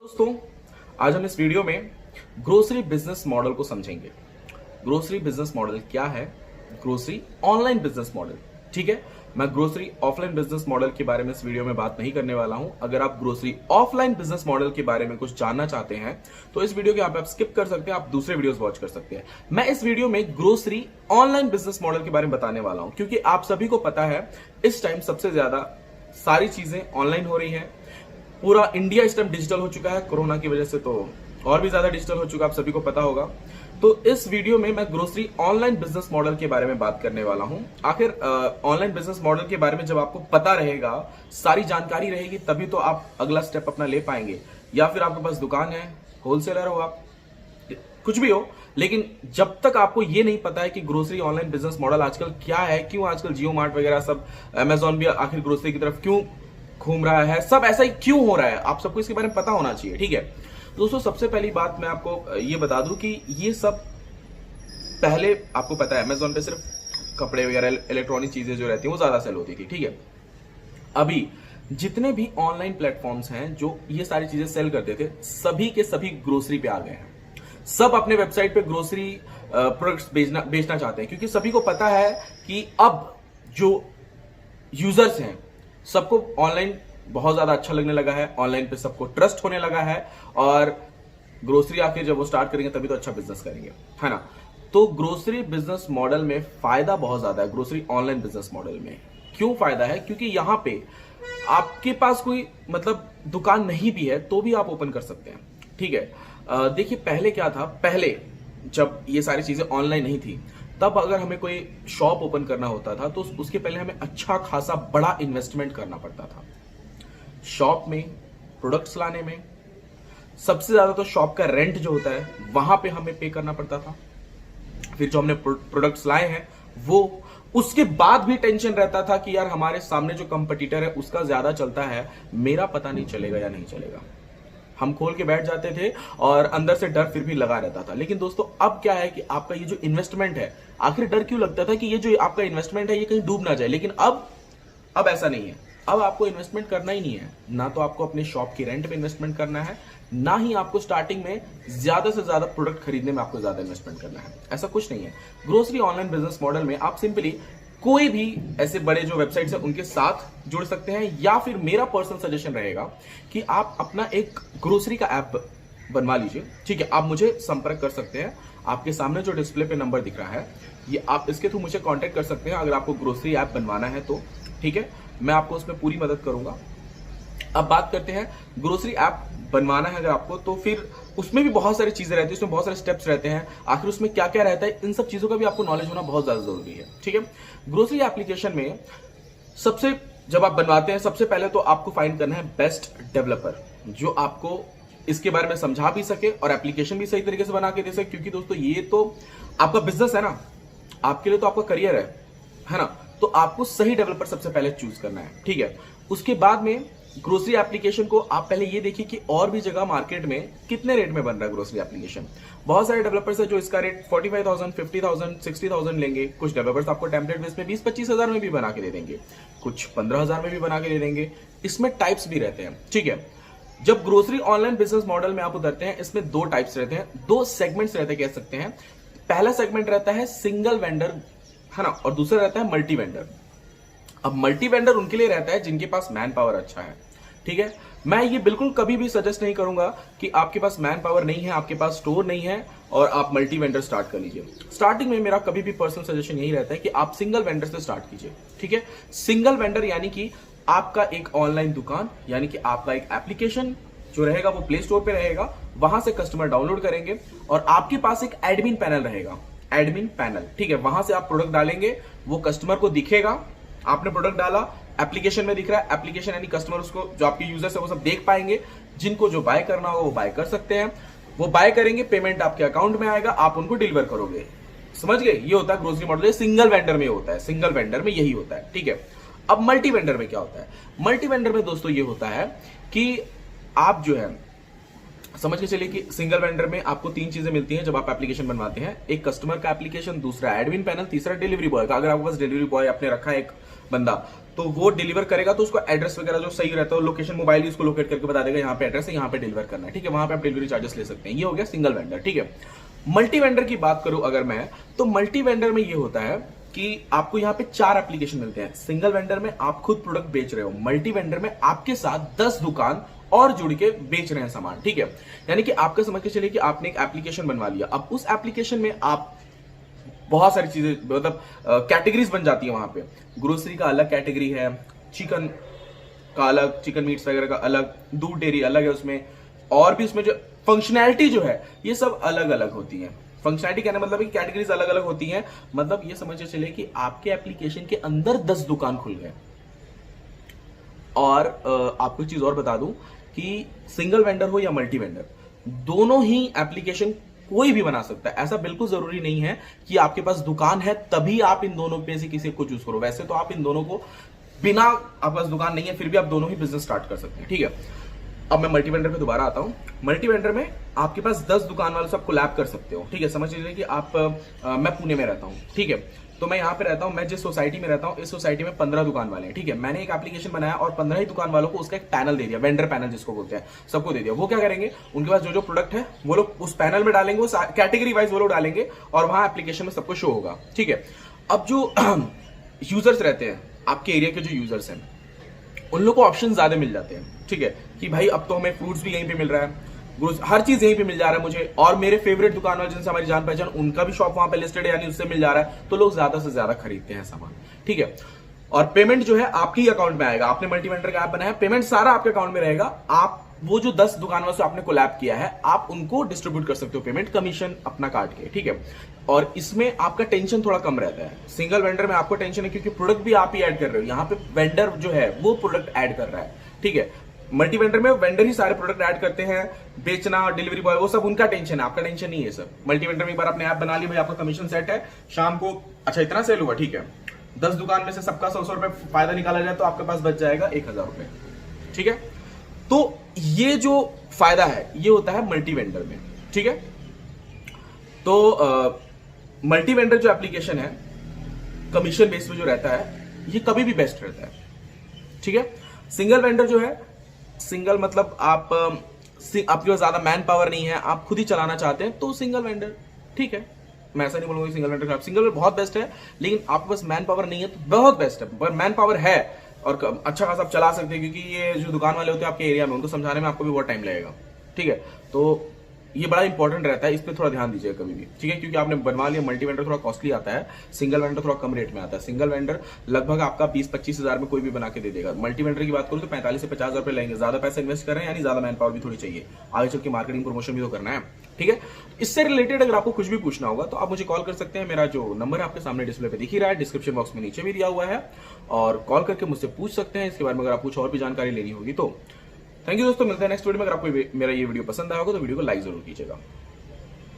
दोस्तों, आज हम इस वीडियो में ग्रोसरी बिजनेस मॉडल को समझेंगे। ग्रोसरी बिजनेस मॉडल क्या है? Grocery online business model. ठीक है, मैं ग्रोसरी ऑफलाइन बिजनेस मॉडल के बारे में इस वीडियो में बात नहीं करने वाला हूं। अगर आप ग्रोसरी ऑफलाइन बिजनेस मॉडल के बारे में कुछ जानना चाहते हैं तो इस वीडियो के आप स्किप कर सकते हैं, आप दूसरे वीडियोस वॉच कर सकते हैं। मैं इस वीडियो में ग्रोसरी ऑनलाइन बिजनेस मॉडल के बारे में बताने वाला हूं, क्योंकि आप सभी को पता है इस टाइम सबसे ज्यादा सारी चीजें ऑनलाइन हो रही हैं। पूरा इंडिया इस टाइम डिजिटल हो चुका है, कोरोना की वजह से तो और भी ज्यादा डिजिटल हो चुका है, आप सभी को पता होगा। तो इस वीडियो में मैं ग्रोसरी ऑनलाइन बिजनेस मॉडल के बारे में बात करने वाला हूं। आखिर ऑनलाइन बिजनेस मॉडल के बारे में जब आपको पता रहेगा, सारी जानकारी रहेगी, तभी तो आप अगला स्टेप अपना ले पाएंगे। या फिर आपके पास दुकान है, होलसेलर हो आप, कुछ भी हो, लेकिन जब तक आपको ये नहीं पता है कि ग्रोसरी ऑनलाइन बिजनेस मॉडल आजकल क्या है, क्यों आजकल जियो मार्ट वगैरह सब, अमेजॉन भी आखिर ग्रोसरी की तरफ क्यों घूम रहा है, सब ऐसा ही क्यों हो रहा है, आप सबको इसके बारे में पता होना चाहिए। ठीक है दोस्तों, सबसे पहली बात मैं आपको ये बता दूं कि ये सब पहले आपको पता है अमेजॉन पे सिर्फ कपड़े वगैरह इलेक्ट्रॉनिक चीजें जो रहती हैं वो ज्यादा सेल होती थी। ठीक है, अभी जितने भी ऑनलाइन प्लेटफॉर्म्स हैं जो ये सारी चीजें सेल करते थे, सभी के सभी ग्रोसरी पे आ गए हैं। सब अपने वेबसाइट पे ग्रोसरी प्रोडक्ट्स बेचना चाहते हैं, क्योंकि सभी को पता है कि अब जो यूजर्स हैं सबको ऑनलाइन बहुत ज्यादा अच्छा लगने लगा है, ऑनलाइन पे सबको ट्रस्ट होने लगा है, और ग्रोसरी आके जब वो स्टार्ट करेंगे तभी तो अच्छा बिजनेस करेंगे, है ना। तो ग्रोसरी बिजनेस मॉडल में फायदा बहुत ज्यादा है। ग्रोसरी ऑनलाइन बिजनेस मॉडल में क्यों फायदा है? क्योंकि यहां पे आपके पास कोई मतलब दुकान नहीं भी है तो भी आप ओपन कर सकते हैं। ठीक है, देखिए पहले क्या था, पहले जब ये सारी चीजें ऑनलाइन नहीं थी तब अगर हमें कोई शॉप ओपन करना होता था तो उसके पहले हमें अच्छा खासा बड़ा इन्वेस्टमेंट करना पड़ता था। शॉप में प्रोडक्ट्स लाने में सबसे ज्यादा तो शॉप का रेंट जो होता है वहां पे हमें पे करना पड़ता था। फिर जो हमने प्रोडक्ट्स लाए हैं वो, उसके बाद भी टेंशन रहता था कि यार हमारे सामने जो कंपटीटर है उसका ज्यादा चलता है, मेरा पता नहीं चलेगा या नहीं चलेगा। हम खोल के बैठ जाते थे और अंदर से डर फिर भी लगा रहता था। लेकिन दोस्तों अब क्या है कि आपका ये जो इन्वेस्टमेंट है, आखिर डर क्यों लगता था कि ये जो आपका इन्वेस्टमेंट है ये कहीं डूब ना जाए, लेकिन अब ऐसा नहीं है। अब आपको इन्वेस्टमेंट करना ही नहीं है, ना तो आपको अपने शॉप की रेंट पे इन्वेस्टमेंट करना है, ना ही आपको स्टार्टिंग में ज्यादा से ज्यादा प्रोडक्ट खरीदने में आपको ज्यादा इन्वेस्टमेंट करना है। ऐसा कुछ नहीं है। ग्रोसरी ऑनलाइन बिजनेस मॉडल में आप सिंपली कोई भी ऐसे बड़े जो वेबसाइट्स हैं उनके साथ जुड़ सकते हैं, या फिर मेरा पर्सनल सजेशन रहेगा कि आप अपना एक ग्रोसरी का ऐप बनवा लीजिए। ठीक है, आप मुझे संपर्क कर सकते हैं, आपके सामने जो डिस्प्ले पे नंबर दिख रहा है ये आप इसके थ्रू मुझे कांटेक्ट कर सकते हैं अगर आपको ग्रोसरी ऐप बनवाना है तो। ठीक है, मैं आपको उसमें पूरी मदद करूंगा। अब बात करते हैं, ग्रोसरी ऐप बनवाना है अगर आपको, तो फिर उसमें भी बहुत सारी चीजें रहती है, उसमें बहुत सारे स्टेप्स रहते हैं। आखिर उसमें क्या क्या रहता है, इन सब चीजों का भी आपको नॉलेज होना बहुत ज्यादा जरूरी है। ठीक है, ग्रोसरी एप्लीकेशन में सबसे जब आप बनवाते हैं सबसे पहले तो आपको फाइंड करना है बेस्ट डेवलपर, जो आपको इसके बारे में समझा भी सके और एप्लीकेशन भी सही तरीके से बना के दे सके। क्योंकि दोस्तों ये तो आपका बिजनेस है ना, आपके लिए तो आपका करियर है ना, तो आपको सही डेवलपर सबसे पहले चूज करना है। ठीक है, उसके बाद में ग्रोसरी एप्लीकेशन को आप पहले ये देखिए कि और भी जगह मार्केट में कितने रेट में बन रहा है ग्रोसरी एप्लीकेशन। बहुत सारे डेवलपर्स है जो इसका रेट 45,000, 50,000, 60,000 लेंगे। कुछ डेवलपर्स आपको टेम्पलेट बेस में 20-25 हजार में भी बना के दे देंगे, कुछ 15,000 में भी बना के दे देंगे। इसमें टाइप्स भी रहते हैं। ठीक है, जब ग्रोसरी ऑनलाइन बिजनेस मॉडल में आप उतरते हैं, इसमें दो टाइप्स रहते हैं, दो सेगमेंट्स रहते हैं कह सकते हैं। पहला सेगमेंट रहता है सिंगल वेंडर, है ना, और दूसरा रहता है मल्टी वेंडर। अब मल्टी वेंडर उनके लिए रहता है जिनके पास मैन पावर अच्छा है। ठीक है, मैं ये बिल्कुल कभी भी सजेस्ट नहीं करूंगा कि आपके पास मैन पावर नहीं है, आपके पास स्टोर नहीं है और आप मल्टी वेंडर स्टार्ट कर लीजिए। स्टार्टिंग में मेरा कभी भी पर्सनल सजेशन यही रहता है कि आप सिंगल वेंडर से स्टार्ट कीजिए। ठीक है, सिंगल वेंडर यानी कि आपका एक ऑनलाइन दुकान, यानी कि आपका एक एप्लीकेशन जो रहेगा वो प्ले स्टोर पे रहेगा, वहां से कस्टमर डाउनलोड करेंगे और आपके पास एक एडमिन पैनल रहेगा, एडमिन पैनल। ठीक है, वहां से आप प्रोडक्ट डालेंगे, वो कस्टमर को दिखेगा, आपने प्रोडक्ट डाला, एप्लीकेशन में दिख रहा है, एप्लीकेशन यानी कस्टमर उसको, जो आपके यूजर्स है वो सब देख पाएंगे। जिनको जो बाय करना होगा वो बाय कर सकते हैं, वो बाय करेंगे, पेमेंट आपके अकाउंट में आएगा, आप उनको डिलीवर करोगे। समझ गए, ये होता है ग्रोसरी मॉडल। ये सिंगल वेंडर में होता है, सिंगल वेंडर में यही होता है। ठीक है, अब मल्टी वेंडर में क्या होता है? मल्टी वेंडर में दोस्तों ये होता है कि आप जो है समझ के चलिए कि सिंगल वेंडर में आपको 3 चीजें मिलती हैं जब आप एप्लीकेशन बनवाते हैं। एक कस्टमर का एप्लीकेशन, दूसरा एडमिन पैनल, तीसरा डिलीवरी बॉय का। अगर आपके पास डिलीवरी बॉय आपने रखा है एक बंदा, तो वो डिलीवर करेगा तो उसको एड्रेस वगैरह जो सही रहता है, लोकेशन मोबाइल उसको लोकेट करके बता देगा यहाँ पे एड्रेस है, यहाँ पे डिलीवर करना है, ठीक है। वहां पे आप डिलीवरी चार्जेस ले सकते हैं। ये हो गया सिंगल वेंडर, ठीक है। मल्टी वेंडर की बात करूं अगर मैं, तो मल्टी वेंडर में ये होता है कि आपको यहाँ पे 4 एप्लीकेशन मिलते हैं। सिंगल वेंडर में आप खुद प्रोडक्ट बेच रहे हो, मल्टी वेंडर में आपके साथ 10 दुकान और जुड़ के बेच रहे हैं सामान, ठीक है। यानी कि आपका समझ के चलिए कि आपने एक एप्लीकेशन बनवा लिया। अब उस एप्लीकेशन में आप बहुत सारी चीजें, मतलब कैटेगरीज बन जाती है वहां पे। ग्रोसरी का अलग कैटेगरी है, चिकन का अलग, चिकन मीट्स वगैरह का अलग, दूध डेयरी अलग है उसमें, और भी उसमें जो फंक्शनैलिटी जो है ये सब अलग अलग होती है। फंक्शनैलिटी कहने मतलब कि कैटेगरीज अलग अलग होती हैं। मतलब ये समझ के चलिए कि आपके एप्लीकेशन के अंदर 10 दुकान खुल गए। और आपको एक चीज और बता दूं कि सिंगल वेंडर हो या मल्टी वेंडर, दोनों ही एप्लीकेशन कोई भी बना सकता है। ऐसा बिल्कुल जरूरी नहीं है कि आपके पास दुकान है तभी आप इन दोनों में से किसी को चूज करो। वैसे तो आप इन दोनों को, बिना आपके पास दुकान नहीं है फिर भी आप दोनों ही बिजनेस स्टार्ट कर सकते हैं, ठीक है। अब मैं मल्टी वेंडर पे दोबारा आता हूं। मल्टी वेंडर में आपके पास 10 दुकान वाले सब कोलैब कर सकते हो, ठीक है। समझ लीजिए कि आप मैं पुणे में रहता हूं, ठीक है, तो मैं यहां पे रहता हूं। मैं जिस सोसाइटी में रहता हूं, इस सोसाइटी में 15 दुकान वाले हैं, ठीक है। मैंने एक एप्लीकेशन बनाया और 15 ही दुकान वालों को उसका एक पैनल दे दिया, वेंडर पैनल जिसको बोलते हैं, सबको दे दिया। वो क्या करेंगे, उनके पास जो जो प्रोडक्ट है वो लोग उस पैनल में डालेंगे, उस कैटेगरी वाइज वो लोग डालेंगे और वहां एप्लीकेशन में सबको शो होगा, ठीक है। अब जो यूजर्स रहते हैं, आपके एरिया के जो यूजर्स हैं, उन लोग को ऑप्शन ज्यादा मिल जाते हैं, ठीक है, कि भाई अब तो हमें फ्रूट्स भी यहीं पे मिल रहा है, हर चीज यहीं पे मिल जा रहा है मुझे, और मेरे फेवरेट दुकान वाले जिनसे हमारी जान पहचान, उनका भी शॉप वहां पे लिस्टेड है, यानी उससे मिल जा रहा है, तो लोग ज्यादा से ज्यादा खरीदते हैं सामान, ठीक है। और पेमेंट जो है आपके ही अकाउंट में आएगा। आपने मल्टी वेंडर का ऐप बनाया, पेमेंट सारा आपके अकाउंट में रहेगा। आप वो जो 10 दुकानों से आपने कोलैब किया है, आप उनको डिस्ट्रीब्यूट कर सकते हो पेमेंट, कमीशन अपना काट के, ठीक है। और इसमें आपका टेंशन थोड़ा कम रहता है। सिंगल वेंडर में आपको टेंशन है क्योंकि प्रोडक्ट भी आप ही ऐड कर रहे हो, यहाँ पे वेंडर जो है वो प्रोडक्ट ऐड कर रहा है, ठीक है। मल्टी वेंडर में वेंडर ही सारे प्रोडक्ट ऐड करते हैं, बेचना, डिलीवरी बॉय, वो सब उनका टेंशन है, आपका टेंशन नहीं है सर। मल्टी वेंडर में एक बार आपने ऐप बना ली, भाई आपका कमीशन सेट है, शाम को अच्छा इतना सेल हुआ, ठीक है, 10 दुकान में से सबका 100 रुपए फायदा निकाला जाए तो आपके पास बच जाएगा 1000 रुपए, ठीक है। तो ये जो फायदा है ये होता है मल्टी वेंडर में, ठीक है। तो मल्टी वेंडर जो एप्लीकेशन है, कमीशन बेस पे जो रहता है, ये कभी भी बेस्ट रहता है, ठीक है। सिंगल वेंडर जो है, सिंगल मतलब आपके पास ज्यादा मैन पावर नहीं है, आप खुद ही चलाना चाहते हैं, तो सिंगल वेंडर ठीक है। मैं ऐसा नहीं बोलूंगा कि सिंगल वेंडर खराब, सिंगल वेंडर बहुत बेस्ट है, लेकिन आपके पास मैन पावर नहीं है तो बहुत बेस्ट है। पर मैन पावर है और अच्छा खासा आप चला सकते हैं, क्योंकि ये जो दुकान वाले होते हैं आपके एरिया में, उनको समझाने में आपको भी बहुत टाइम लगेगा, ठीक है। तो ये बड़ा इंपॉर्टेंट रहता है, इस पे थोड़ा ध्यान दीजिएगा कभी भी, ठीक है, क्योंकि आपने बनवा लिया। मल्टी वेंडर थोड़ा कॉस्टली आता है, सिंगल वेंडर थोड़ा कम रेट में आता है। सिंगल वेंडर लगभग आपका 20-25 हजार में कोई भी बना के दे देगा। मल्टी वेंडर की बात करूं तो 45 से 50 हजार रुपए लेंगे। ज्यादा पैसा इन्वेस्ट कर रहे हैं, यानी ज्यादा मैन पावर भी थोड़ी चाहिए, आगे चल के मार्केटिंग प्रमोशन भी तो करना है, ठीक है। इससे रिलेटेड अगर आपको कुछ भी पूछना होगा तो आप मुझे कॉल कर सकते हैं। मेरा जो नंबर है आपके सामने डिस्प्ले पे दिख ही रहा है, डिस्क्रिप्शन बॉक्स में नीचे भी दिया हुआ है, और कॉल करके मुझसे पूछ सकते हैं इसके बारे में अगर आप कुछ और भी जानकारी लेनी होगी तो। थैंक यू दोस्तों, मिलते हैं नेक्स्ट वीडियो में। अगर आपको मेरा ये वीडियो पसंद आया होगा तो वीडियो को लाइक जरूर कीजिएगा।